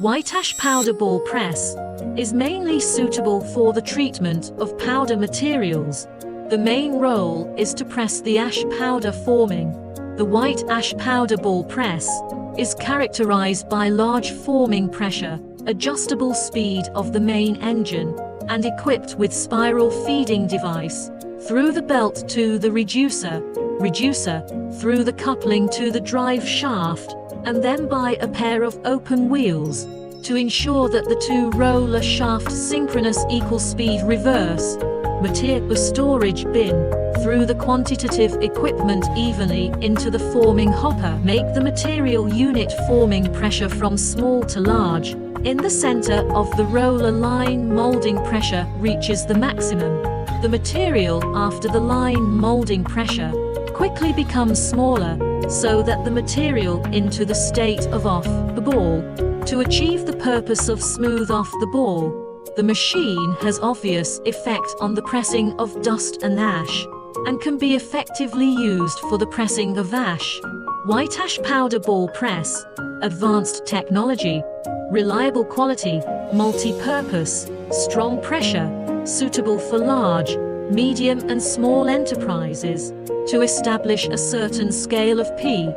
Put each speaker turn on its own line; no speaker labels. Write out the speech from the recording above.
White ash powder ball press is mainly suitable for the treatment of powder materials. The main role is to press the ash powder forming. The white ash powder ball press is characterized by large forming pressure, adjustable speed of the main engine, and equipped with spiral feeding device through the belt to the reducer through the coupling to the drive shaft, and then by a pair of open wheels to ensure that the two roller shaft synchronous equal speed reverse material storage bin through the quantitative equipment evenly into the forming hopper. Make the material unit forming pressure from small to large. In the center of the roller line, molding pressure reaches the maximum. The material after the line molding pressure quickly becomes smaller, so that the material into the state of off the ball. To achieve the purpose of smooth off the ball, the machine has obvious effect on the pressing of dust and ash, and can be effectively used for the pressing of ash. White ash powder ball press, advanced technology, reliable quality, multi-purpose, strong pressure, suitable for large, medium and small enterprises to establish a certain scale of P.